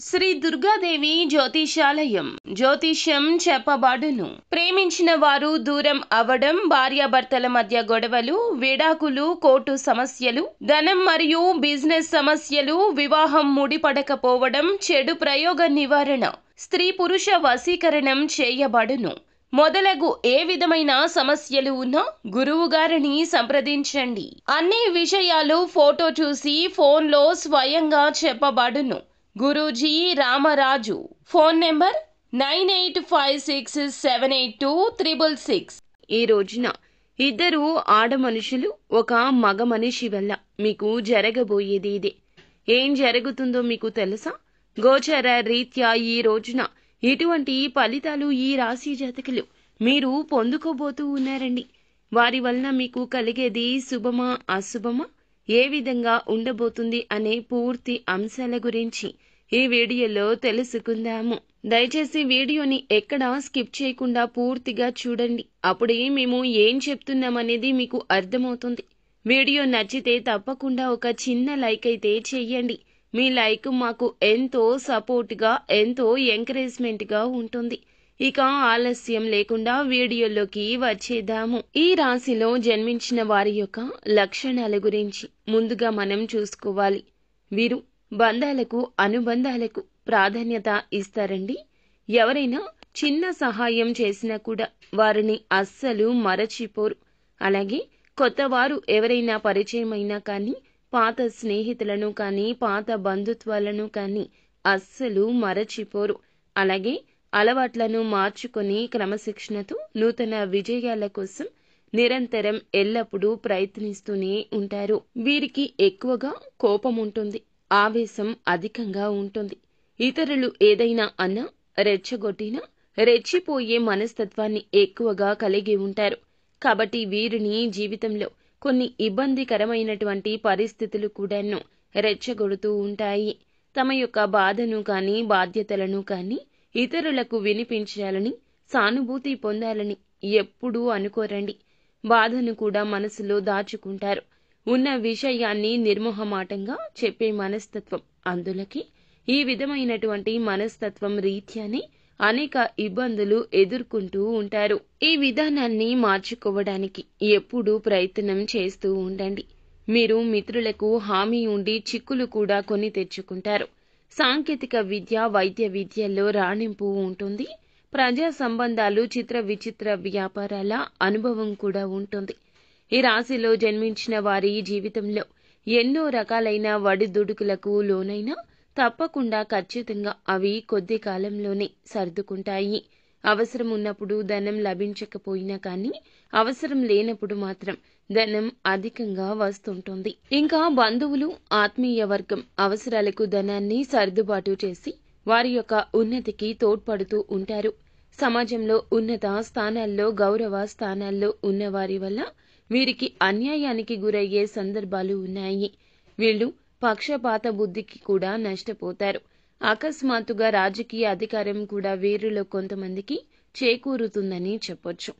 శ్రీ దుర్గాదేవి జ్యోతిషాలయం జ్యోతిష్యం చెప్పబడును. ప్రేమించిన వారు దూరం అవ్వడం, భార్యాభర్తల మధ్య గొడవలు, విడాకులు, కోర్టు సమస్యలు, ధనం మరియు బిజినెస్ సమస్యలు, వివాహం ముడిపడకపోవడం, చెడు ప్రయోగ నివారణ, స్త్రీ పురుష వశీకరణం చేయబడును. మొదలగు ఏ విధమైన సమస్యలు ఉన్నా గురువు గారిని సంప్రదించండి. అన్ని విషయాలు ఫోటో చూసి ఫోన్లో స్వయంగా చెప్పబడును. గురూజీ రామరాజు. Phone number 9856782666. ఈ రోజున ఇద్దరు ఆడ మనుషులు ఒక మగ మనిషి వల్ల మీకు జరగబోయేది ఇదే. ఏం జరుగుతుందో మీకు తెలుసా? గోచర రీత్యా ఈ రోజున ఇటువంటి ఫలితాలు ఈ రాశి జాతకులు మీరు పొందుకోబోతూ ఉన్నారండి. వారి వలన మీకు కలిగేది శుభమా అశుభమా, ఏ విధంగా ఉండబోతుంది అనే పూర్తి అంశాల గురించి ఈ వీడియోలో తెలుసుకుందాము. దయచేసి వీడియోని ఎక్కడా స్కిప్ చేయకుండా పూర్తిగా చూడండి. అప్పుడే మేము ఏం చెప్తున్నామనేది మీకు అర్థమవుతుంది. వీడియో నచ్చితే తప్పకుండా ఒక చిన్న లైక్ అయితే చెయ్యండి. మీ లైక్ మాకు ఎంతో సపోర్ట్గా, ఎంతో ఎంకరేజ్మెంట్గా ఉంటుంది. ఇక ఆలస్యం లేకుండా వీడియోలోకి వచ్చేద్దాము. ఈ రాశిలో జన్మించిన వారి యొక్క లక్షణాల గురించి ముందుగా మనం చూసుకోవాలి. వీరు బంధాలకు, అనుబంధాలకు ప్రాధాన్యత ఇస్తారండి. ఎవరైనా చిన్న సహాయం చేసినా కూడా వారిని అస్సలు మరచిపోరు. అలాగే కొత్తవారు ఎవరైనా పరిచయమైనా కానీ, పాత స్నేహితులను కానీ, పాత బంధుత్వాలను కానీ అస్సలు మరచిపోరు. అలాగే అలవాట్లను మార్చుకొని క్రమశిక్షణతో నూతన విజయాల కోసం నిరంతరం ఎల్లప్పుడూ ప్రయత్నిస్తూనే ఉంటారు. వీరికి ఎక్కువగా కోపం ఉంటుంది, ఆవేశం అధికంగా ఉంటుంది. ఇతరులు ఏదైనా అన్నా, రెచ్చగొట్టినా రెచ్చిపోయే మనస్తత్వాన్ని ఎక్కువగా కలిగి ఉంటారు. కాబట్టి వీరిని జీవితంలో కొన్ని ఇబ్బందికరమైనటువంటి పరిస్థితులు కూడాను రెచ్చగొడుతూ ఉంటాయి. తమ యొక్క బాధను కానీ, బాధ్యతలను కానీ ఇతరులకు వినిపించాలని, సానుభూతి పొందాలని ఎప్పుడూ అనుకోరండి. బాధను కూడా మనసులో దాచుకుంటారు. ఉన్న విషయాన్ని నిర్మోహమాటంగా చెప్పే మనస్తత్వం. అందులకి ఈ విధమైనటువంటి మనస్తత్వం రీత్యానే అనేక ఇబ్బందులు ఎదుర్కొంటూ ఉంటారు. ఈ విధానాన్ని మార్చుకోవడానికి ఎప్పుడూ ప్రయత్నం చేస్తూ ఉండండి. మీరు మిత్రులకు హామీ ఉండి చిక్కులు కూడా కొని తెచ్చుకుంటారు. సాంకేతిక విద్య, వైద్య విద్యల్లో రాణింపు ఉంటుంది. ప్రజా సంబంధాలు, చిత్ర విచిత్ర వ్యాపారాల అనుభవం కూడా ఉంటుంది. ఈ రాశిలో జన్మించిన వారి జీవితంలో ఎన్నో రకాలైన వడిదుడుకులకు లోనైనా తప్పకుండా ఖచ్చితంగా అవి కొద్ది కాలంలోనే సర్దుకుంటాయి. అవసరం ఉన్నప్పుడు ధనం లభించకపోయినా కానీ, అవసరం లేనప్పుడు మాత్రం ధనం అధికంగా వస్తుంటుంది. ఇంకా బంధువులు, ఆత్మీయ వర్గం అవసరాలకు ధనాన్ని సర్దుబాటు చేసి వారి యొక్క ఉన్నతికి తోడ్పడుతూ ఉంటారు. సమాజంలో ఉన్నత స్థానాల్లో, గౌరవ స్థానాల్లో ఉన్నవారి వల్ల వీరికి అన్యాయానికి గురయ్యే సందర్భాలు ఉన్నాయి. వీళ్ళు పక్షపాత బుద్ధికి కూడా నష్టపోతారు. అకస్మాత్తుగా రాజకీయ అధికారం కూడా వీరిలో కొంతమందికి చేకూరుతుందని చెప్పొచ్చు.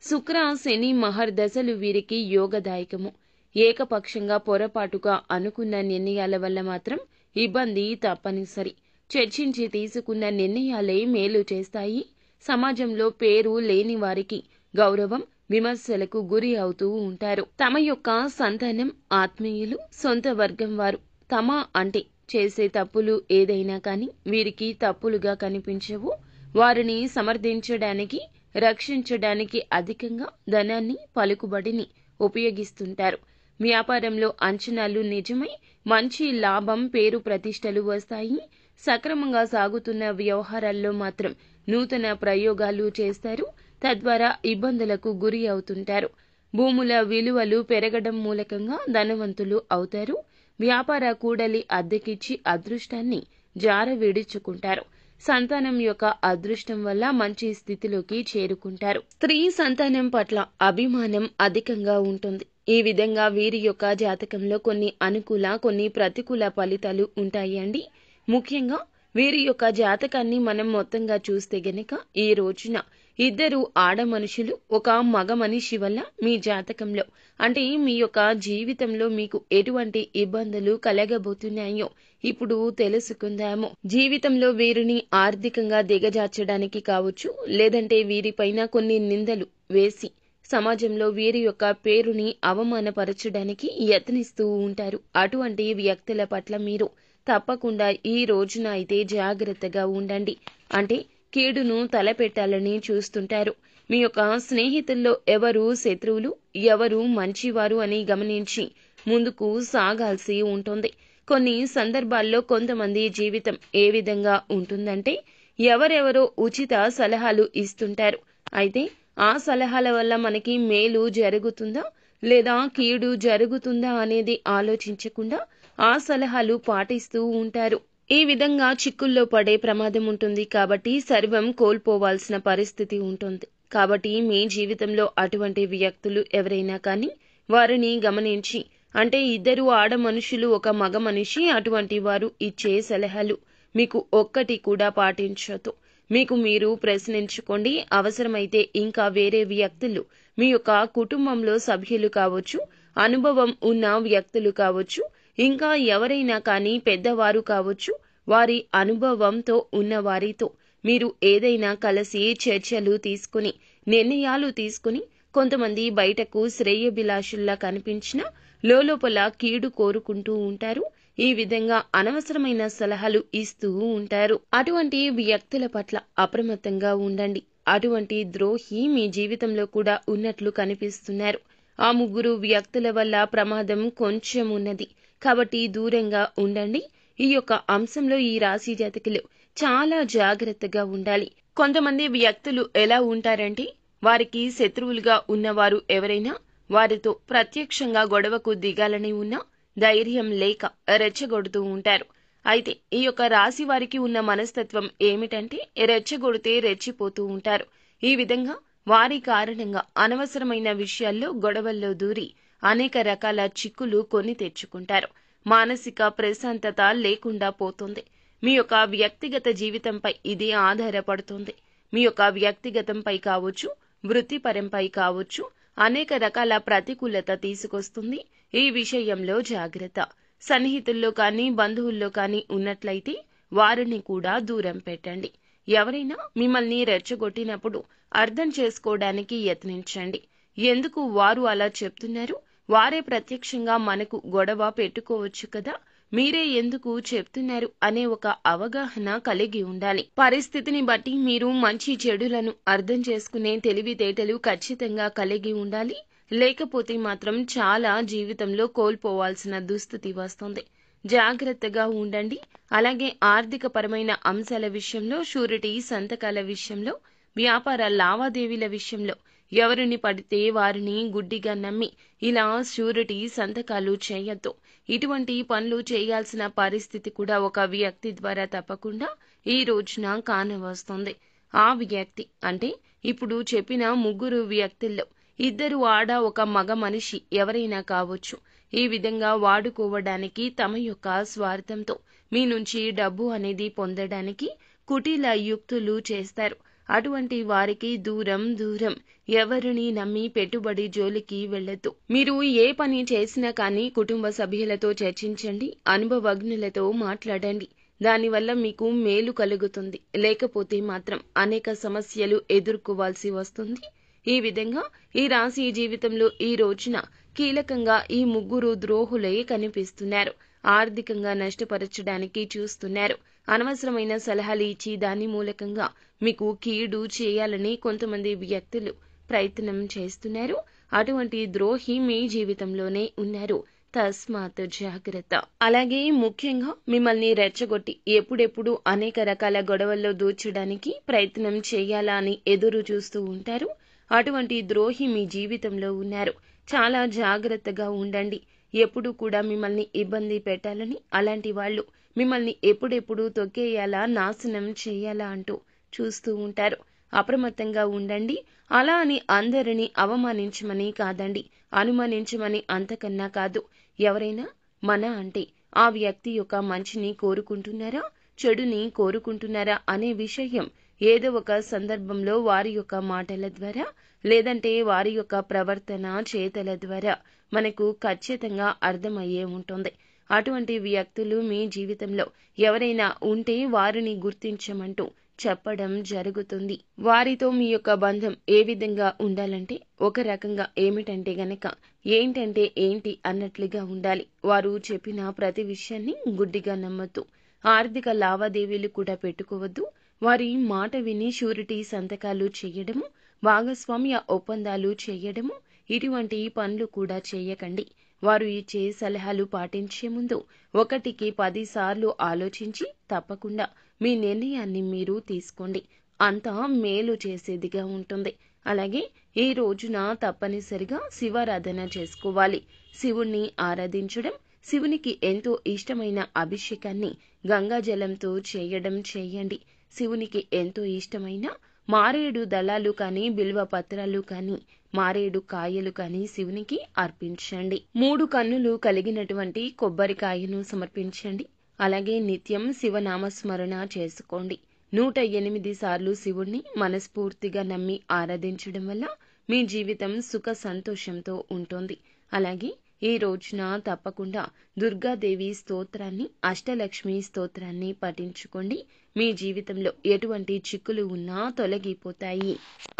శుక్ర, శని మహర్దశలు వీరికి యోగదాయకము. ఏకపక్షంగా పొరపాటుగా అనుకున్న నిర్ణయాల వల్ల మాత్రం ఇబ్బంది తప్పనిసరి. చర్చించి తీసుకున్న నిర్ణయాలే మేలు చేస్తాయి. సమాజంలో పేరు లేని వారికి గౌరవం, విమర్శలకు గురి అవుతూ ఉంటారు. తమ యొక్క సంతానం, ఆత్మీయులు, సొంత వర్గం వారు తమ అంటే చేసే తప్పులు ఏదైనా కానీ వీరికి తప్పులుగా కనిపించవు. వారిని సమర్థించడానికి, రక్షించడానికి అధికంగా ధనాన్ని, పలుకుబడిని ఉపయోగిస్తుంటారు. వ్యాపారంలో అంచనాలు నిజమై మంచి లాభం, పేరు ప్రతిష్టలు వస్తాయి. సక్రమంగా సాగుతున్న వ్యవహారాల్లో మాత్రం నూతన ప్రయోగాలు చేస్తారు. తద్వారా ఇబ్బందులకు గురి అవుతుంటారు. భూముల విలువలు పెరగడం మూలకంగా ధనవంతులు అవుతారు. వ్యాపార కూడలి అద్దెకిచ్చి అదృష్టాన్ని జార విడుచుకుంటారు. సంతానం యొక్క అదృష్టం వల్ల మంచి స్థితిలోకి చేరుకుంటారు. స్త్రీ సంతానం పట్ల అభిమానం అధికంగా ఉంటుంది. ఈ విధంగా వీరి యొక్క జాతకంలో కొన్ని అనుకూల, కొన్ని ప్రతికూల ఫలితాలు ఉంటాయి అండి. ముఖ్యంగా వీరి యొక్క జాతకాన్ని మనం మొత్తంగా చూస్తే గనక ఈ రోజున ఇద్దరు ఆడ మనుషులు ఒక మగ మనిషి వల్ల మీ జాతకంలో అంటే మీ యొక్క జీవితంలో మీకు ఎటువంటి ఇబ్బందులు కలగబోతున్నాయో ఇప్పుడు తెలుసుకుందాము. జీవితంలో వీరిని ఆర్థికంగా దిగజార్చడానికి కావచ్చు, లేదంటే వీరిపైన కొన్ని నిందలు వేసి సమాజంలో వీరి యొక్క పేరుని అవమానపరచడానికి యత్నిస్తూ ఉంటారు. అటువంటి వ్యక్తుల పట్ల మీరు తప్పకుండా ఈ రోజున అయితే జాగ్రత్తగా ఉండండి. అంటే కీడును తలపెట్టాలని చూస్తుంటారు. మీ యొక్క స్నేహితుల్లో ఎవరు శత్రువులు, ఎవరు మంచివారు అని గమనించి ముందుకు సాగాల్సి ఉంటుంది. కొన్ని సందర్భాల్లో కొంతమంది జీవితం ఏ విధంగా ఉంటుందంటే ఎవరెవరో ఉచిత సలహాలు ఇస్తుంటారు. అయితే ఆ సలహాల వల్ల మనకి మేలు జరుగుతుందా లేదా కీడు జరుగుతుందా అనేది ఆలోచించకుండా ఆ సలహాలు పాటిస్తూ ఉంటారు. ఈ విధంగా చిక్కుల్లో పడే ప్రమాదం ఉంటుంది. కాబట్టి సర్వం కోల్పోవాల్సిన పరిస్థితి ఉంటుంది. కాబట్టి మీ జీవితంలో అటువంటి వ్యక్తులు ఎవరైనా కానీ వారిని గమనించి, అంటే ఇద్దరు ఆడ మనుషులు ఒక మగ మనిషి, అటువంటి వారు ఇచ్చే సలహాలు మీకు ఒక్కటి కూడా పాటించదు. మీకు మీరు ప్రశ్నించుకోండి. అవసరమైతే ఇంకా వేరే వ్యక్తులు, మీ యొక్క కుటుంబంలో సభ్యులు కావచ్చు, అనుభవం ఉన్న వ్యక్తులు కావచ్చు, ఇంకా ఎవరైనా కానీ పెద్దవారు కావచ్చు, వారి అనుభవంతో ఉన్న వారితో మీరు ఏదైనా కలిసి చర్చలు తీసుకుని నిర్ణయాలు తీసుకుని, కొంతమంది బయటకు శ్రేయోభిలాషుల్లా కనిపించినా లోపల కీడు కోరుకుంటూ ఉంటారు. ఈ విధంగా అనవసరమైన సలహాలు ఇస్తూ ఉంటారు. అటువంటి వ్యక్తుల పట్ల అప్రమత్తంగా ఉండండి. అటువంటి ద్రోహి మీ జీవితంలో కూడా ఉన్నట్లు కనిపిస్తున్నారు. ఆ ముగ్గురు వ్యక్తుల వల్ల ప్రమాదం కొంచెం ఉన్నది. కాబట్టి దూరంగా ఉండండి. ఈ యొక్క అంశంలో ఈ రాశి జాతకులు చాలా జాగ్రత్తగా ఉండాలి. కొంతమంది వ్యక్తులు ఎలా ఉంటారంటే వారికి శత్రువులుగా ఉన్నవారు ఎవరైనా వారితో ప్రత్యక్షంగా గొడవకు దిగాలని ఉన్నా ధైర్యం లేక రెచ్చగొడుతూ ఉంటారు. అయితే ఈ యొక్క రాశి వారికి ఉన్న మనస్తత్వం ఏమిటంటే రెచ్చగొడితే రెచ్చిపోతూ ఉంటారు. ఈ విధంగా వారి కారణంగా అనవసరమైన విషయాల్లో గొడవల్లో దూరి అనేక రకాల చిక్కులు కొని తెచ్చుకుంటారు. మానసిక ప్రశాంతత లేకుండా పోతుంది. మీ యొక్క వ్యక్తిగత జీవితంపై ఇది ఆధారపడుతుంది. మీ యొక్క వ్యక్తిగతంపై కావచ్చు, వృత్తిపరంపై కావచ్చు, అనేక రకాల ప్రతికూలత తీసుకొస్తుంది. ఈ విషయంలో జాగ్రత్త. సన్నిహితుల్లో కానీ బంధువుల్లో కానీ ఉన్నట్లయితే వారిని కూడా దూరం పెట్టండి. ఎవరైనా మిమ్మల్ని రెచ్చగొట్టినప్పుడు అర్థం చేసుకోవడానికి యత్నించండి. ఎందుకు వారు అలా చెప్తున్నారు, వారే ప్రత్యక్షంగా మనకు గొడవ పెట్టుకోవచ్చు కదా, మీరే ఎందుకు చెప్తున్నారు అనే ఒక అవగాహన కలిగి ఉండాలి. పరిస్థితిని బట్టి మీరు మంచి చెడులను అర్థం చేసుకునే తెలివితేటలు ఖచ్చితంగా కలిగి ఉండాలి. లేకపోతే మాత్రం చాలా జీవితంలో కోల్పోవాల్సిన దుస్థితి వస్తుంది. జాగ్రత్తగా ఉండండి. అలాగే ఆర్థిక పరమైన అంశాల విషయంలో, షూరిటీ సంతకాల విషయంలో, వ్యాపార లావాదేవీల విషయంలో ఎవరిని పడితే వారిని గుడ్డిగా నమ్మి ఇలా షూరిటీ సంతకాలు చేయొద్దు. ఇటువంటి పనులు చేయాల్సిన పరిస్థితి కూడా ఒక వ్యక్తి ద్వారా తప్పకుండా ఈ రోజున కానవస్తుంది. ఆ వ్యక్తి అంటే ఇప్పుడు చెప్పిన ముగ్గురు వ్యక్తుల్లో ఇద్దరు ఆడ ఒక మగ మనిషి ఎవరైనా కావచ్చు. ఈ విధంగా వాడుకోవడానికి తమ యొక్క స్వార్థంతో మీ నుంచి డబ్బు అనేది పొందడానికి కుటిల యుక్తులు చేస్తారు. అటువంటి వారికి దూరం దూరం. ఎవరిని నమ్మి పెట్టుబడి జోలికి వెళ్ళొద్దు. మీరు ఏ పని చేసినా కానీ కుటుంబ సభ్యులతో చర్చించండి, అనుభవజ్ఞులతో మాట్లాడండి. దానివల్ల మీకు మేలు కలుగుతుంది. లేకపోతే మాత్రం అనేక సమస్యలు ఎదుర్కోవాల్సి వస్తుంది. ఈ విధంగా ఈ రాశి జీవితంలో ఈ రోజున కీలకంగా ఈ ముగ్గురు ద్రోహులే కనిపిస్తున్నారు. ఆర్థికంగా నష్టపరచడానికి చూస్తున్నారు. అనవసరమైన సలహాలు ఇచ్చి దాని మూలకంగా మీకు కీడు చేయాలని కొంతమంది వ్యక్తులు ప్రయత్నం చేస్తున్నారు. అటువంటి ద్రోహి మీ జీవితంలోనే ఉన్నారు. తస్మాత్ జాగ్రత్త. అలాగే ముఖ్యంగా మిమ్మల్ని రెచ్చగొట్టి ఎప్పుడెప్పుడు అనేక రకాల గొడవల్లో దూర్చడానికి ప్రయత్నం చేయాలా అని ఎదురు చూస్తూ ఉంటారు. అటువంటి ద్రోహి మీ జీవితంలో ఉన్నారు. చాలా జాగ్రత్తగా ఉండండి. ఎప్పుడు కూడా మిమ్మల్ని ఇబ్బంది పెట్టాలని, అలాంటి వాళ్ళు మిమ్మల్ని ఎప్పుడెప్పుడు తొక్కేయాలా, నాశనం చేయాలా అంటూ చూస్తూ ఉంటారు. అప్రమత్తంగా ఉండండి. అలా అని అందరినీ అవమానించమని కాదండి, అనుమానించమని అంతకన్నా కాదు. ఎవరైనా మన అంటే ఆ వ్యక్తి యొక్క మంచిని కోరుకుంటున్నారా, చెడుని కోరుకుంటున్నారా అనే విషయం ఏదో ఒక సందర్భంలో వారి యొక్క మాటల ద్వారా, లేదంటే వారి యొక్క ప్రవర్తన చేతల ద్వారా మనకు ఖచ్చితంగా అర్థమయ్యే ఉంటుంది. అటువంటి వ్యక్తులు మీ జీవితంలో ఎవరైనా ఉంటే వారిని గుర్తించమంటూ చెప్పడం జరుగుతుంది. వారితో మీ యొక్క బంధం ఏ విధంగా ఉండాలంటే ఒక రకంగా ఏమిటంటే గనక ఏంటంటే ఏంటి అన్నట్లుగా ఉండాలి. వారు చెప్పిన ప్రతి విషయాన్ని గుడ్డిగా నమ్మొద్దు. ఆర్థిక లావాదేవీలు కూడా పెట్టుకోవద్దు. వారి మాట విని షూరిటీ సంతకాలు చేయడము, భాగస్వామ్య ఒప్పందాలు చేయడము, ఇటువంటి పనులు కూడా చేయకండి. వారు ఇచ్చే సలహాలు పాటించే ముందు 1కి 10 సార్లు ఆలోచించి తప్పకుండా మీ నిర్ణయాన్ని మీరు తీసుకోండి. అంతా మేలు చేసేదిగా ఉంటుంది. అలాగే ఈ రోజున తప్పనిసరిగా శివారాధన చేసుకోవాలి. శివుణ్ణి ఆరాధించడం, శివునికి ఎంతో ఇష్టమైన అభిషేకాన్ని గంగాజలంతో చేయడం చేయండి. శివునికి ఎంతో ఇష్టమైన మారేడు దళాలు కానీ, బిల్వ పత్రాలు కానీ, మారేడు కాయలు కానీ శివునికి అర్పించండి. 3 కన్నులు కలిగినటువంటి కొబ్బరికాయను సమర్పించండి. అలాగే నిత్యం శివనామస్మరణ చేసుకోండి. 108 సార్లు శివుణ్ణి మనస్ఫూర్తిగా నమ్మి ఆరాధించడం వల్ల మీ జీవితం సుఖ సంతోషంతో ఉంటుంది. అలాగే ఈ రోజున తప్పకుండా దుర్గాదేవి స్తోత్రాన్ని, అష్టలక్ష్మి స్తోత్రాన్ని పఠించుకోండి. మీ జీవితంలో ఎటువంటి చిక్కులు ఉన్నా తొలగిపోతాయి.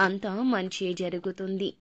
అంతా మంచి జరుగుతుంది.